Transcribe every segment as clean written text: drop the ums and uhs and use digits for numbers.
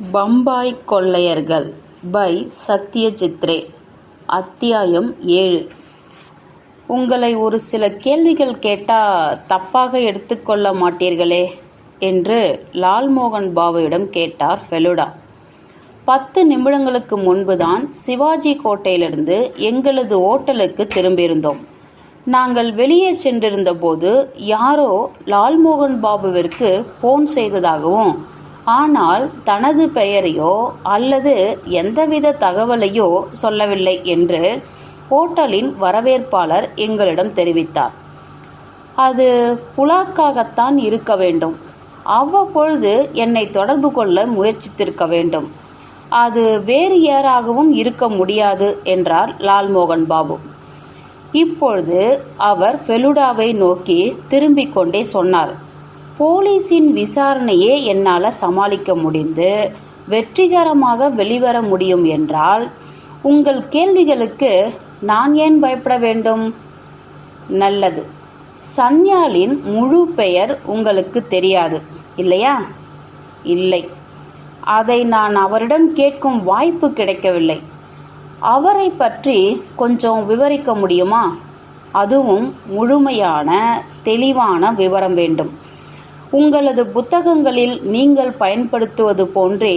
பம்பாய் கொள்ளையர்கள் பை சத்யஜித் ரே. அத்தியாயம் 7. உங்களை ஒரு சில கேள்விகள் கேட்டா தப்பாக எடுத்துக்கொள்ள மாட்டீர்களே என்று லால்மோகன் பாபுவிடம் கேட்டார் ஃபெலுடா. 10 நிமிடங்களுக்கு முன்புதான் சிவாஜி கோட்டையிலிருந்து எங்களது ஓட்டலுக்கு திரும்பியிருந்தோம். நாங்கள் வெளியே சென்றிருந்த போது யாரோ லால்மோகன் பாபுவிற்கு போன் செய்ததாகவும், ஆனால் தனது பெயரையோ அல்லது எந்தவித தகவலையோ சொல்லவில்லை என்று ஓட்டலின் வரவேற்பாளர் எங்களிடம் தெரிவித்தார். அது புலாக்காகத்தான் இருக்க வேண்டும். அவ்வப்பொழுது என்னை தொடர்பு கொள்ள முயற்சித்திருக்க வேண்டும். அது வேறு யாராகவும் இருக்க முடியாது என்றார் லால்மோகன் பாபு. இப்பொழுது அவர் ஃபெலுடாவை நோக்கி திரும்பிக் கொண்டே சொன்னார். போலீஸின் விசாரணையே என்னால் சமாளிக்க முடிந்து வெற்றிகரமாக வெளிவர முடியும் என்றால் உங்கள் கேள்விகளுக்கு நான் ஏன் பயப்பட வேண்டும்? நல்லது. சன்யாலின் முழு பெயர் உங்களுக்கு தெரியாது இல்லையா? இல்லை. அதை நான் அவரிடம் கேட்கும் வாய்ப்பு கிடைக்கவில்லை. அவரை பற்றி கொஞ்சம் விவரிக்க முடியுமா? அதுவும் முழுமையான தெளிவான விவரம் வேண்டும். உங்களது புத்தகங்களில் நீங்கள் பயன்படுத்துவது போன்றே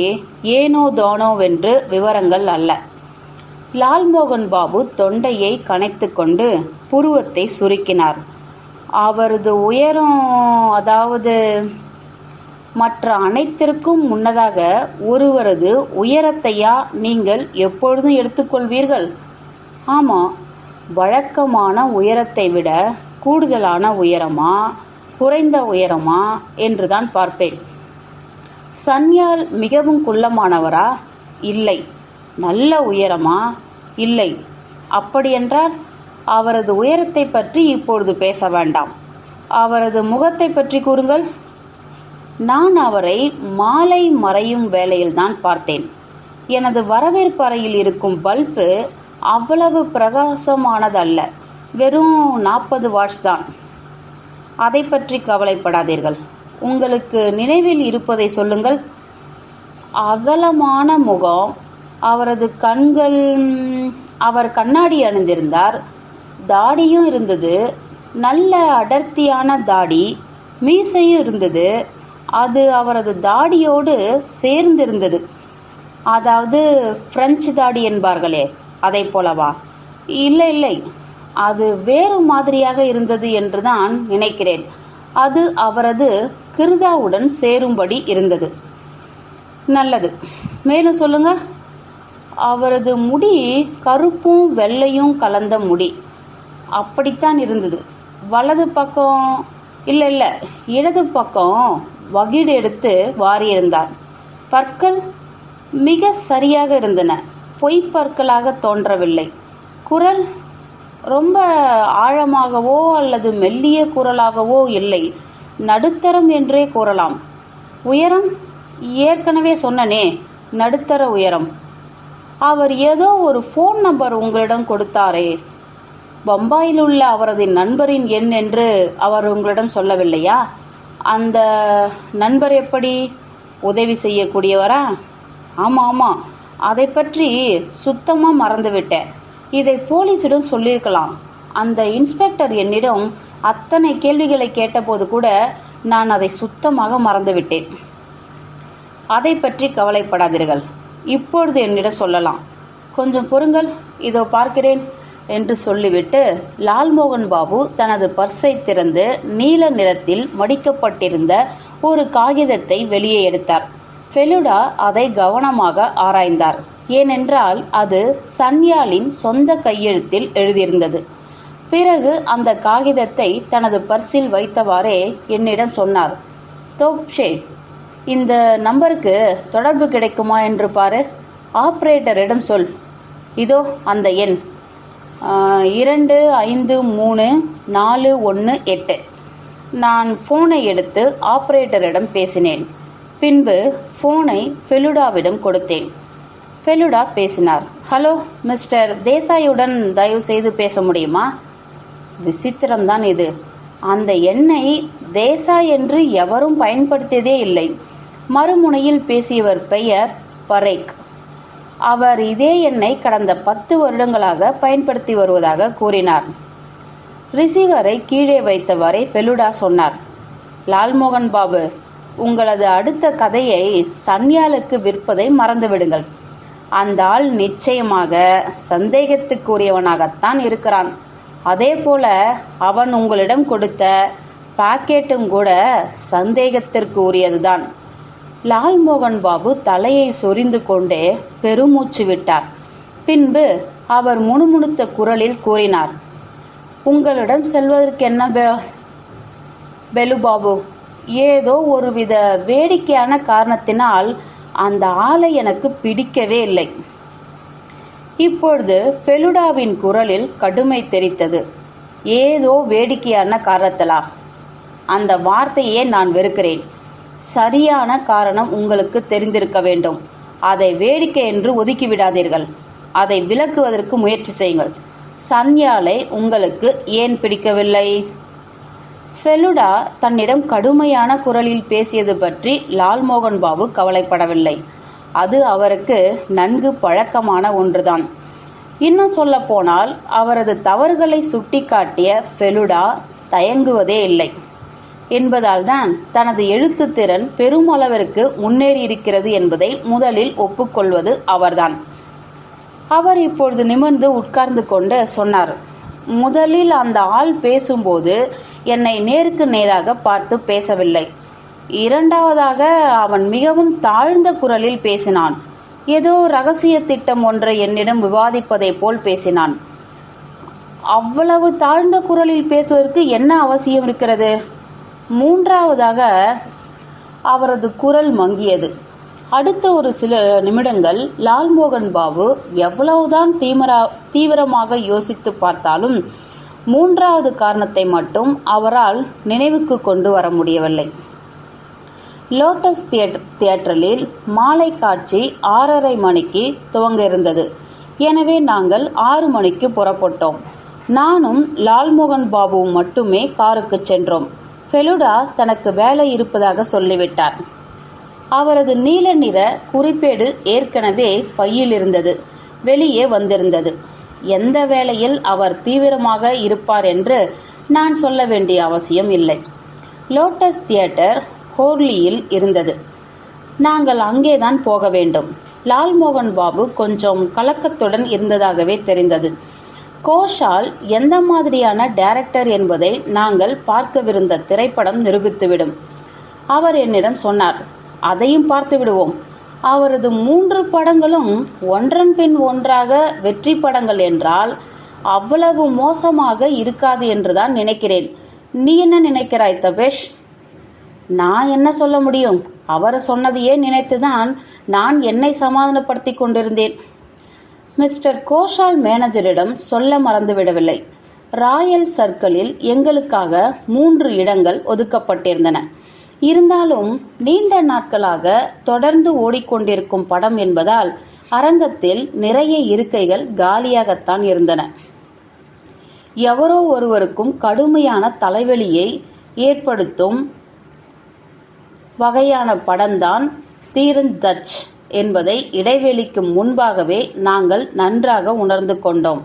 ஏனோ தானோவென்று விவரங்கள் அல்ல. லால்மோகன் பாபு தொண்டையை கனைத்து கொண்டு புருவத்தை சுருக்கினார். அவரது உயரம், அதாவது மற்ற அனைத்திற்கும் முன்னதாக ஒருவரது உயரத்தையா நீங்கள் எப்பொழுதும் எடுத்துக்கொள்வீர்கள்? ஆமாம், வழக்கமான உயரத்தை விட கூடுதலான உயரமா குறைந்த உயரமா என்றுதான் பார்ப்பேன். சன்யால் மிகவும் குள்ளமானவரா? இல்லை. நல்ல உயரமா? இல்லை. அப்படியென்றால் அவரது உயரத்தை பற்றி இப்பொழுது பேச வேண்டாம். அவரது முகத்தை பற்றி கூறுங்கள். நான் அவரை மாலை மறையும் வேளையில்தான் பார்த்தேன். எனது வரவேற்பு அறையில் இருக்கும் பல்பு அவ்வளவு பிரகாசமானதல்ல, வெறும் 40 வாட்ஸ் தான். அதை பற்றி கவலைப்படாதீர்கள். உங்களுக்கு நினைவில் இருப்பதை சொல்லுங்கள். அகலமான முகம், அவரது கண்கள், அவர் கண்ணாடி அணிந்திருந்தார், தாடியும் இருந்தது, நல்ல அடர்த்தியான தாடி, மீசையும் இருந்தது. அது அவரது தாடியோடு சேர்ந்திருந்தது. அதாவது பிரெஞ்சு தாடி என்பார்களே, அதை போலவா? இல்லை இல்லை, அது வேறு மாதிரியாக இருந்தது என்றுதான் நினைக்கிறேன். அது அவரது கிருதாவுடன் சேரும்படி இருந்தது. நல்லது, மேலும் சொல்லுங்க. அவரது முடி கருப்பும் வெள்ளையும் கலந்த முடி. அப்படித்தான் இருந்தது. வலது பக்கம், இல்லை இல்லை, இடது பக்கம் வகிடு எடுத்து வாரியிருந்தார். பற்கள் மிக சரியாக இருந்தன, பொய்ப்பற்களாக தோன்றவில்லை. குரல் ரொம்ப ஆழமாகவோ அல்லது மெல்லிய குரலாகவோ இல்லை, நடுத்தரம் என்றே கூறலாம். உயரம் ஏற்கனவே சொன்னனே, நடுத்தர உயரம். அவர் ஏதோ ஒரு ஃபோன் நம்பர் உங்களிடம் கொடுத்தாரே, பம்பாயில் உள்ள அவரது நண்பரின் எண் என்று அவர் உங்களிடம் சொல்லவில்லையா? அந்த நண்பர் எப்படி? உதவி செய்யக்கூடியவரா? ஆமாம் ஆமாம், அதை பற்றி சுத்தமாக மறந்துவிட்டேன். இதை போலீஸிடம் சொல்லியிருக்கலாம். அந்த இன்ஸ்பெக்டர் என்னிடம் அத்தனை கேள்விகளை கேட்டபோது கூட நான் அதை சுத்தமாக மறந்துவிட்டேன். அதை பற்றி கவலைப்படாதீர்கள். இப்பொழுது என்னிடம் சொல்லலாம். கொஞ்சம் பொறுங்கள், இதோ பார்க்கிறேன் என்று சொல்லிவிட்டு லால்மோகன் பாபு தனது பர்ஸை திறந்து நீல நிறத்தில் மடிக்கப்பட்டிருந்த ஒரு காகிதத்தை வெளியே எடுத்தார். ஃபெலுடா அதை கவனமாக ஆராய்ந்தார். ஏனென்றால் அது சன்யாலின் சொந்த கையெழுத்தில் எழுதியிருந்தது. பிறகு அந்த காகிதத்தை தனது பர்ஸில் வைத்தவாறே என்னிடம் சொன்னார். தோப்ஷே, இந்த நம்பருக்கு தொடர்பு கிடைக்குமா என்று பாரு. ஆப்ரேட்டரிடம் சொல். இதோ அந்த எண் 253418. நான் ஃபோனை எடுத்து ஆப்ரேட்டரிடம் பேசினேன். பின்பு ஃபோனை ஃபெலுடாவிடம் கொடுத்தேன். ஃபெலுடா பேசினார். ஹலோ மிஸ்டர் தேசாயுடன் தயவு செய்து பேச முடியுமா? விசித்திரம்தான் இது. அந்த எண்ணை தேசாய் என்று எவரும் பயன்படுத்தியதே இல்லை. மறுமுனையில் பேசியவர் பெயர் பரேக். அவர் இதே எண்ணை கடந்த 10 வருடங்களாக பயன்படுத்தி வருவதாக கூறினார். ரிசீவரை கீழே வைத்தவரை ஃபெலுடா சொன்னார், லால்மோகன் பாபு, உங்களது அடுத்த கதையை சன்யாலுக்கு விற்பதை மறந்துவிடுங்கள். அந்த ஆள் நிச்சயமாக சந்தேகத்துக்குரியவனாகத்தான் இருக்கிறான். அதே போல அவன் உங்களிடம் கொடுத்த பாக்கெட்டும் கூட சந்தேகத்திற்கு உரியதுதான். லால்மோகன் பாபு தலையை சொரிந்து கொண்டே பெருமூச்சு விட்டார். பின்பு அவர் முணுமுணுத்த குரலில் கூறினார், உங்களிடம் செல்வதற்கு என்ன பெலுபாபு, ஏதோ ஒருவித வேடிக்கையான காரணத்தினால் அந்த ஆளை எனக்கு பிடிக்கவே இல்லை. இப்பொழுது ஃபெலுடாவின் குரலில் கடுமை தெரித்தது. ஏதோ வேடிக்கையான காரணத்தலா? அந்த வார்த்தையே நான் வெறுக்கிறேன். சரியான காரணம் உங்களுக்கு தெரிந்திருக்க வேண்டும். அதை வேடிக்கை என்று ஒதுக்கிவிடாதீர்கள். அதை விளக்குவதற்கு முயற்சி செய்யுங்கள். சன்யாலை உங்களுக்கு ஏன் பிடிக்கவில்லை? ஃபெலுடா தன்னிடம் கடுமையான குரலில் பேசியது பற்றி லால்மோகன் பாபு கவலைப்படவில்லை. அது அவருக்கு நன்கு பழக்கமான ஒன்றுதான். இன்னும் சொல்ல போனால் அவரது தவறுகளை சுட்டிக்காட்டிய ஃபெலுடா தயங்குவதே இல்லை என்பதால் தான் தனது எழுத்து திறன் பெருமளவிற்கு முன்னேறியிருக்கிறது என்பதை முதலில் ஒப்புக்கொள்வது அவர்தான். அவர் இப்பொழுது நிமிர்ந்து உட்கார்ந்து கொண்டு சொன்னார், முதலில் அந்த ஆள் பேசும்போது என்னை நேருக்கு நேராக பார்த்து பேசவில்லை. இரண்டாவதாக அவன் மிகவும் தாழ்ந்த குரலில் பேசினான். ஏதோ ரகசிய திட்டம் ஒன்றை என்னிடம் விவாதிப்பதை போல் பேசினான். அவ்வளவு தாழ்ந்த குரலில் பேசுவதற்கு என்ன அவசியம் இருக்கிறது? மூன்றாவதாக அவரது குரல் மங்கியது. அடுத்த ஒரு சில நிமிடங்கள் லால்மோகன் பாபு எவ்வளவுதான் தீவிரமாக யோசித்து பார்த்தாலும் மூன்றாவது காரணத்தை மட்டும் அவரால் நினைவுக்கு கொண்டு வர முடியவில்லை. லோட்டஸ் தியேட்டரில் மாலை காட்சி 6:30 மணிக்கு துவங்க இருந்தது. எனவே நாங்கள் 6 மணிக்கு புறப்பட்டோம். நானும் லால்மோகன் பாபுவும் மட்டுமே காருக்கு சென்றோம். ஃபெலுடா தனக்கு வேலை இருப்பதாக சொல்லிவிட்டார். அவரது நீல நிற குறிப்பேடு ஏற்கனவே பையில் இருந்தது, வெளியே வந்திருந்தது. எந்த வேளையில் அவர் தீவிரமாக இருப்பார் என்று நான் சொல்ல வேண்டிய அவசியம் இல்லை. லோட்டஸ் தியேட்டர் ஹோர்லியில் இருந்தது. நாங்கள் அங்கேதான் போக வேண்டும். லால்மோகன் பாபு கொஞ்சம் கலக்கத்துடன் இருந்ததாகவே தெரிந்தது. கோஷால் எந்த மாதிரியான டைரக்டர் என்பதை நாங்கள் பார்க்கவிருந்த திரைப்படம் நிரூபித்துவிடும். அவர் என்னிடம் சொன்னார், அதையும் பார்த்து விடுவோம். அவரது 3 படங்களும் ஒன்றன் பின் ஒன்றாக வெற்றி படங்கள் என்றால் அவ்வளவு மோசமாக இருக்காது என்றுதான் நினைக்கிறேன். நீ என்ன நினைக்கிறாய் தபேஷ்? நான் என்ன சொல்ல முடியும்? அவர் சொன்னதையே நினைத்துதான் நான் என்னை சமாதானப்படுத்தி கொண்டிருந்தேன். மிஸ்டர் கோஷால் மேனேஜரிடம் சொல்ல மறந்துவிடவில்லை. ராயல் சர்க்கிளில் எங்களுக்காக 3 இடங்கள் ஒதுக்கப்பட்டிருந்தன. இருந்தாலும் நீண்ட நாட்களாக தொடர்ந்து ஓடிக்கொண்டிருக்கும் படம் என்பதால் அரங்கத்தில் நிறைய இருக்கைகள் காலியாகத்தான் இருந்தன. எவரோ ஒருவருக்கும் கடுமையான தலைவலியை ஏற்படுத்தும் வகையான படம்தான் தீரந்தச் என்பதை இடைவெளிக்கு முன்பாகவே நாங்கள் நன்றாக உணர்ந்து கொண்டோம்.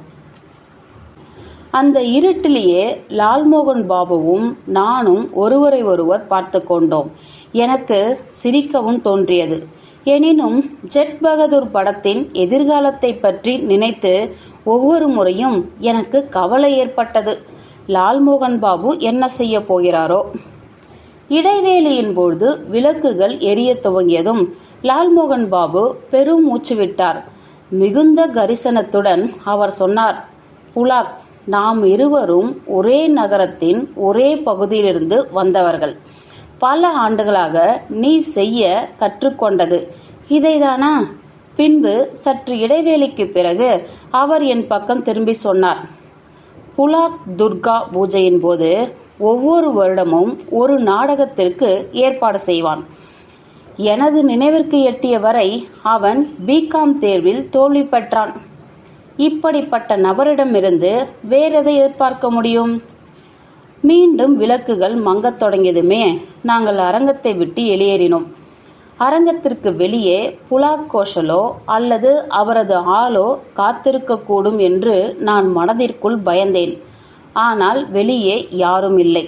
அந்த இருட்டிலேயே லால்மோகன் பாபுவும் நானும் ஒருவரை ஒருவர் பார்த்து கொண்டோம். எனக்கு சிரிக்கவும் தோன்றியது. எனினும் ஜெட் பகதூர் படத்தின் எதிர்காலத்தை பற்றி நினைத்து ஒவ்வொரு முறையும் எனக்கு கவலை ஏற்பட்டது. லால்மோகன் பாபு என்ன செய்ய போகிறாரோ? இடைவேளையின் பொழுது விளக்குகள் எரிய துவங்கியதும் லால்மோகன் பாபு பெரும் மூச்சு விட்டார். மிகுந்த கரிசனத்துடன் அவர் சொன்னார், புலாக், நாம் இருவரும் ஒரே நகரத்தின் ஒரே பகுதியிலிருந்து வந்தவர்கள். பல ஆண்டுகளாக நீ செய்ய கற்றுக்கொண்டது இதைதானா? பின்பு சற்று இடைவேளைக்கு பிறகு அவர் என் பக்கம் திரும்பி சொன்னார், புலாக் துர்கா பூஜையின் போது ஒவ்வொரு வருடமும் ஒரு நாடகத்திற்கு ஏற்பாடு செய்வான். எனது நினைவிற்கு எட்டிய வரை அவன் பிகாம் தேர்வில் தோல்வி பெற்றான். இப்படிப்பட்ட நபரிடமிருந்து வேறெதை எதிர்பார்க்க முடியும்? மீண்டும் விளக்குகள் மங்கத் தொடங்கியதுமே நாங்கள் அரங்கத்தை விட்டு வெளியேறினோம். அரங்கத்திற்கு வெளியே புலாக் கோஷலோ அல்லது அவரது ஆளோ காத்திருக்கக்கூடும் என்று நான் மனதிற்குள் பயந்தேன். ஆனால் வெளியே யாரும் இல்லை.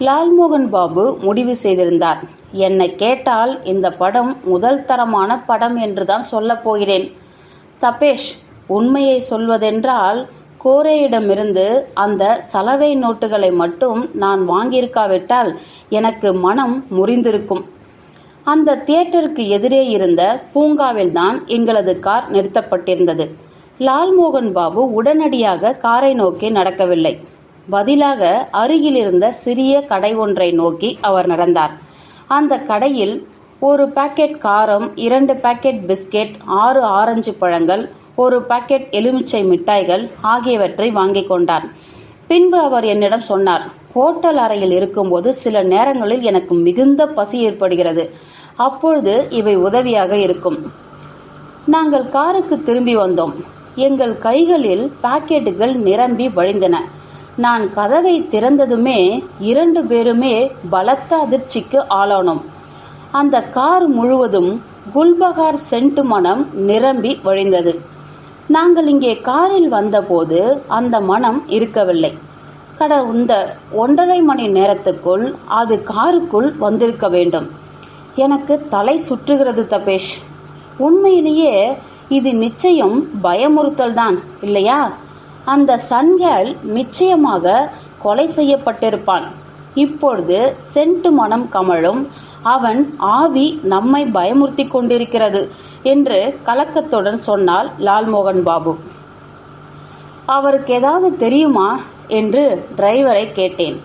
லால்மோகன் பாபு முடிவு செய்திருந்தார். என்னை கேட்டால் இந்த படம் முதல் தரமான படம் என்றுதான் சொல்லப் போகிறேன். தபேஷ், உண்மையை சொல்வதென்றால் கோரேயிடமிருந்து அந்த சலவை நோட்டுகளை மட்டும் நான் வாங்கியிருக்காவிட்டால் எனக்கு மனம் முறிந்திருக்கும். அந்த தியேட்டருக்கு எதிரே இருந்த பூங்காவில்தான் எங்களது கார் நிறுத்தப்பட்டிருந்தது. லால்மோகன் பாபு உடனடியாக காரை நோக்கி நடக்கவில்லை. பதிலாக அருகில் இருந்த சிறிய கடை ஒன்றை நோக்கி அவர் நடந்தார். அந்த கடையில் 1 பாக்கெட் காரம், 2 பாக்கெட் பிஸ்கெட், 6 ஆரஞ்சு பழங்கள், 1 பாக்கெட் எலுமிச்சை மிட்டாய்கள் ஆகியவற்றை வாங்கி கொண்டார். பின்பு அவர் என்னிடம் சொன்னார், ஹோட்டல் அறையில் இருக்கும்போது சில நேரங்களில் எனக்கு மிகுந்த பசி ஏற்படுகிறது. அப்பொழுது இவை உதவியாக இருக்கும். நாங்கள் காருக்கு திரும்பி வந்தோம். எங்கள் கைகளில் பாக்கெட்டுகள் நிரம்பி வழிந்தன. நான் கதவை திறந்ததுமே 2 பேருமே பலத்த அதிர்ச்சிக்கு ஆளானோம். அந்த கார் முழுவதும் குல்பகார் சென்ட் மனம் நிரம்பி வழிந்தது. நாங்கள் இங்கே காரில் வந்தபோது அந்த மனம் இருக்கவில்லை. கடந்த 1.5 மணி நேரத்துக்குள் அது காருக்குள் வந்திருக்க வேண்டும். எனக்கு தலை சுற்றுகிறது தபேஷ். உண்மையிலேயே இது நிச்சயம் பயமுறுத்தல் தான் இல்லையா? அந்த சன்கேல் நிச்சயமாக கொலை செய்யப்பட்டிருப்பான். இப்பொழுது சென்ட் மனம் கமழும் அவன் ஆவி நம்மை பயமுறுத்தி கொண்டிருக்கிறது என்று கலக்கத்துடன் சொன்னார் லால்மோகன் பாபு. அவருக்கு ஏதாவது தெரியுமா என்று டிரைவரை கேட்டேன்.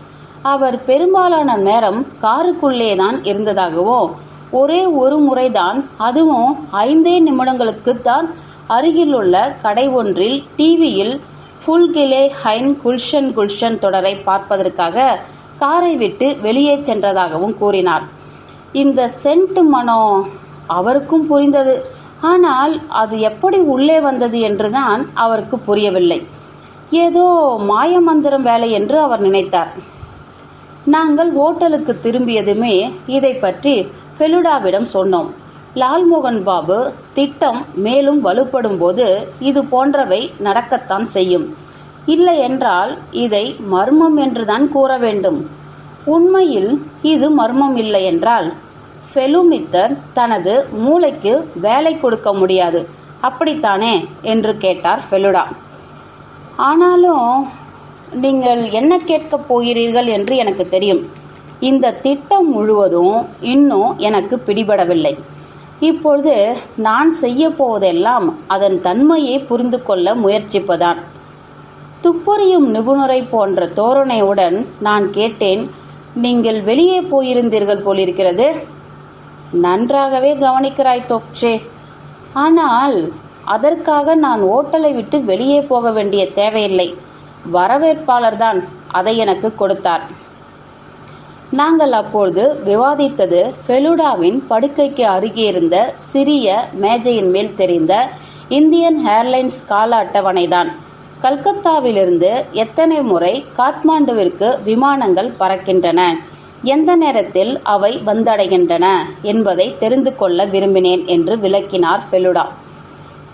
அவர் பெரும்பாலான நேரம் காருக்குள்ளேதான் இருந்ததாகவும், ஒரே ஒரு முறைதான், அதுவும் 5 நிமிடங்களுக்கு தான், அருகிலுள்ள கடை ஒன்றில் டிவியில் ஃபுல்கிலே ஹைன் குல்ஷன் குல்ஷன் தொடரை பார்ப்பதற்காக காரை விட்டு வெளியே சென்றதாகவும் கூறினார். இந்த சென்ட் மனம் அவருக்கும் புரிந்தது. ஆனால் அது எப்படி உள்ளே வந்தது என்றுதான் அவருக்கு புரியவில்லை. ஏதோ மாயமந்திரம் வேலை என்று அவர் நினைத்தார். நாங்கள் ஹோட்டலுக்கு திரும்பியதுமே இதை பற்றி ஃபெலுடாவிடம் சொன்னோம். லால்மோகன் பாபு, திட்டம் மேலும் வலுப்படும் போது இது போன்றவை நடக்கத்தான் செய்யும். இல்லை என்றால் இதை மர்மம் என்றுதான் கூற வேண்டும். உண்மையில் இது மர்மம் இல்லை என்றால் ஃபெலுமித்தர் தனது மூளைக்கு வேலை கொடுக்க முடியாது, அப்படித்தானே என்று கேட்டார் ஃபெலுடா. ஆனாலும் நீங்கள் என்ன கேட்கப் போகிறீர்கள் என்று எனக்கு தெரியும். இந்த திட்டம் முழுவதும் இன்னும் எனக்கு பிடிபடவில்லை. இப்பொழுது நான் செய்ய போவதெல்லாம் அதன் தன்மையை புரிந்து கொள்ள முயற்சிப்பதான். துப்பறியும் நிபுணரை போன்ற தோரணையுடன் நான் கேட்டேன், நீங்கள் வெளியே போயிருந்தீர்கள் போலிருக்கிறது. நன்றாகவே கவனிக்கிறாய் தோப்சே. ஆனால் அதற்காக நான் ஓட்டலை விட்டு வெளியே போக வேண்டிய தேவையில்லை. வரவேற்பாளர்தான் அதை எனக்கு கொடுத்தார். நாங்கள் அப்பொழுது விவாதித்தது ஃபெலுடாவின் படுக்கைக்கு அருகே இருந்த சிறிய மேஜையின் மேல் தெரிந்த இந்தியன் ஏர்லைன்ஸ் கால அட்டவணைதான். கல்கத்தாவிலிருந்து எத்தனை முறை காத்மாண்டுவிற்கு விமானங்கள் பறக்கின்றன, எந்த நேரத்தில் அவை வந்தடைகின்றன என்பதை தெரிந்து கொள்ள விரும்பினேன் என்று விளக்கினார் ஃபெலுடா.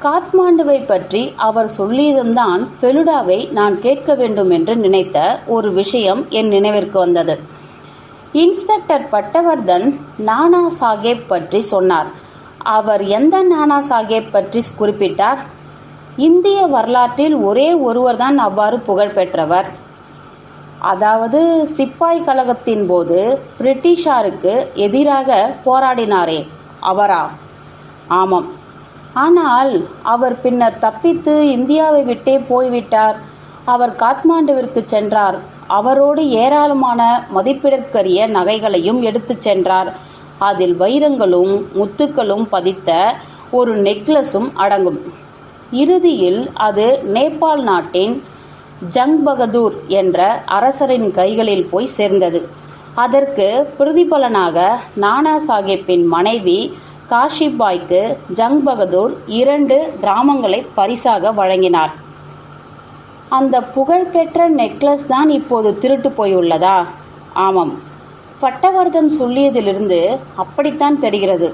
காத்மாண்டுவை பற்றி அவர் சொல்லியதும்தான் ஃபெலுடாவை நான் கேட்க வேண்டும் என்று நினைத்த ஒரு விஷயம் என் நினைவிற்கு வந்தது. இன்ஸ்பெக்டர் பட்டவர்தன் நானா சாஹேப் பற்றி சொன்னார். அவர் எந்த நானா சாஹேப் பற்றி குறிப்பிட்டார்? இந்திய வரலாற்றில் ஒரே ஒருவர்தான் அவ்வாறு புகழ் பெற்றவர். அதாவது சிப்பாய் கழகத்தின் போது பிரிட்டிஷாருக்கு எதிராக போராடினாரே, அவரா? ஆமாம். ஆனால் அவர் பின்னர் தப்பித்து இந்தியாவை விட்டே போய்விட்டார். அவர் காத்மாண்டுவிற்கு சென்றார். அவரோடு ஏராளமான மதிப்பிடற்கரிய நகைகளையும் எடுத்து சென்றார். அதில் வைரங்களும் முத்துக்களும் பதித்த ஒரு நெக்லஸும் அடங்கும். இறுதியில் அது நேபாள் நாட்டின் ஜங் பகதூர் என்ற அரசரின் கைகளில் போய் சேர்ந்தது. அதற்கு பிரதிபலனாக நானா சாஹேப்பின் மனைவி காஷிபாய்க்கு ஜங் பகதூர் 2 கிராமங்களை பரிசாக வழங்கினார். அந்த புகழ்பெற்ற நெக்லஸ் தான் இப்போது திருட்டு போயுள்ளதா? ஆமாம். பட்டவர்தன் சொல்லியதிலிருந்து அப்படித்தான் தெரிகிறது.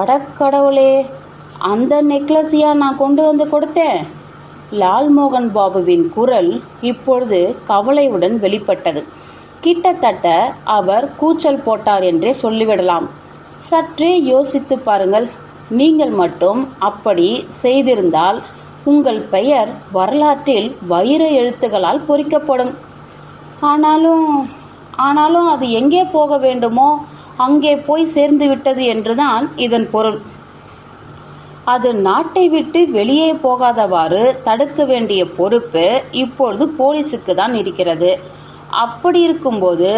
அடக்கடவுளே, அந்த நெக்லஸையா நான் கொண்டு வந்து கொடுத்தேன்? லால்மோகன் பாபுவின் குரல் இப்பொழுது கவலையுடன் வெளிப்பட்டது. கிட்டத்தட்ட அவர் கூச்சல் போட்டார் என்றே சொல்லிவிடலாம். சற்றே யோசித்து பாருங்கள். நீங்கள் மட்டும் அப்படி செய்திருந்தால் உங்கள் பெயர் வரலாற்றில் வைர எழுத்துகளால் பொறிக்கப்படும். ஆனாலும் அது எங்கே போக வேண்டுமோ அங்கே போய் சேர்ந்து விட்டது என்றுதான் இதன் பொருள். அது நாட்டை விட்டு வெளியே போகாதவாறு தடுக்க வேண்டிய பொறுப்பு இப்பொழுது போலீஸுக்கு தான் இருக்கிறது. அப்படி இருக்கும்போது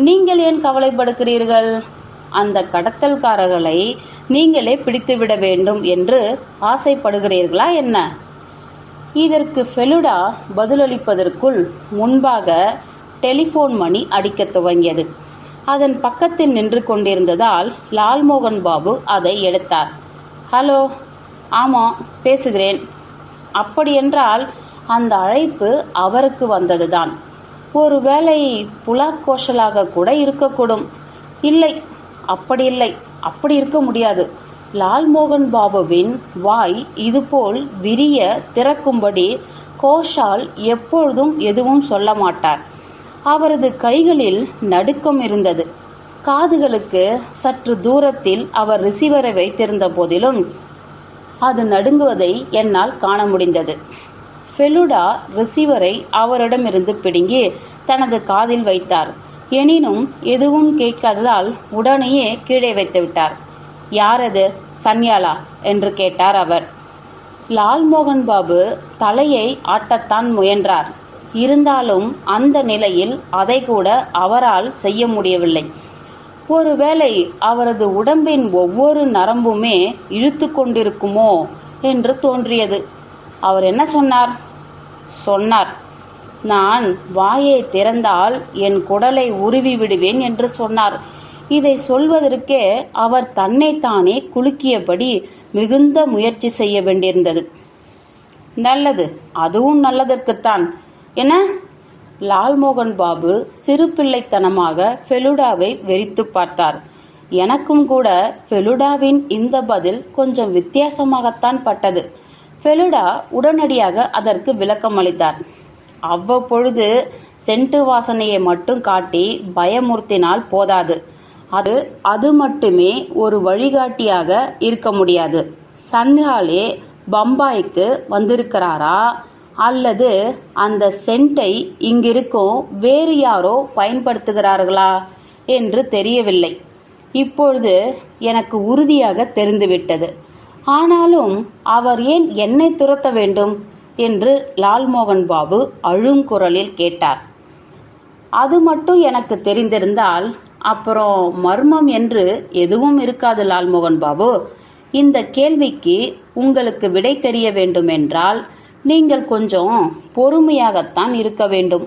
நீங்கள் ஏன் கவலைப்படுகிறீர்கள்? அந்த கடத்தல்காரர்களை நீங்களே பிடித்துவிட வேண்டும் என்று ஆசைப்படுகிறீர்களா என்ன? இதற்கு ஃபெலுடா பதிலளிப்பதற்குள் முன்பாக டெலிஃபோன் மணி அடிக்கத் துவங்கியது. அதன் பக்கத்தில் நின்று கொண்டிருந்ததால் லால்மோகன் பாபு அதை எடுத்தார். ஹலோ, ஆமாம் பேசுகிறேன். அப்படியென்றால் அந்த அழைப்பு அவருக்கு வந்ததுதான். ஒருவேளை புலாக் கோஷலாக கூட இருக்கக்கூடும். இல்லை, அப்படி இருக்க முடியாது. லால்மோகன் பாபுவின் வாய் இதுபோல் விரிய திறக்கும்படி கோஷால் எப்பொழுதும் எதுவும் சொல்ல மாட்டார். அவரது கைகளில் நடுக்கம் இருந்தது. காதுகளுக்கு சற்று தூரத்தில் அவர் ரிசீவரை வைத்திருந்த போதிலும் அது நடுங்குவதை என்னால் காண முடிந்தது. ஃபெலுடா ரிசீவரை அவரிடமிருந்து பிடுங்கி தனது காதில் வைத்தார். எனினும் எதுவும் கேட்காததால் உடனேயே கீழே வைத்து விட்டார். யாரது, சன்யாலா என்று கேட்டார் அவர். லால்மோகன் பாபு தலையை ஆட்டத்தான் முயன்றார். இருந்தாலும் அந்த நிலையில் அதை கூட அவரால் செய்ய முடியவில்லை. ஒருவேளை அவரது உடம்பின் ஒவ்வொரு நரம்புமே இழுத்து கொண்டிருக்குமோ என்று தோன்றியது. அவர் என்ன சொன்னார், நான் வாயை திறந்தால் என் குடலை உருவி விடுவேன் என்று சொன்னார். இதை சொல்வதற்கே அவர் தன்னைத்தானே குலுக்கியபடி மிகுந்த முயற்சி செய்ய வேண்டியிருந்தது. நல்லது, அதுவும் நல்லதற்குத்தான். என்ன? லால்மோகன் பாபு சிறு பிள்ளைத்தனமாக ஃபெலுடாவை வெறித்து பார்த்தார். எனக்கும் கூட ஃபெலுடாவின் இந்த பதில் கொஞ்சம் வித்தியாசமாகத்தான் பட்டது. ஃபெலுடா உடனடியாக அதற்கு விளக்கம் அளித்தார். அவ்வப்பொழுது சென்ட்டு வாசனையை மட்டும் காட்டி பயமுறுத்தினால் போதாது. அது மட்டுமே ஒரு வழிகாட்டியாக இருக்க முடியாது. சன்யாலே பம்பாய்க்கு வந்திருக்கிறாரா அல்லது அந்த சென்ட்டை இங்கிருக்கும் வேறு யாரோ பயன்படுத்துகிறார்களா என்று தெரியவில்லை. இப்பொழுது எனக்கு உறுதியாக தெரிந்துவிட்டது. ஆனாலும் அவர் ஏன் என்னை துரத்த வேண்டும் என்று லால்மோகன் பாபு அழுங்குரலில் கேட்டார். அது மட்டும் எனக்கு தெரிந்திருந்தால் அப்புறம் மர்மம் என்று எதுவும் இருக்காது லால்மோகன் பாபு. இந்த கேள்விக்கு உங்களுக்கு விடை தெரிய வேண்டும் என்றால் நீங்கள் கொஞ்சம் பொறுமையாகத்தான் இருக்க வேண்டும்.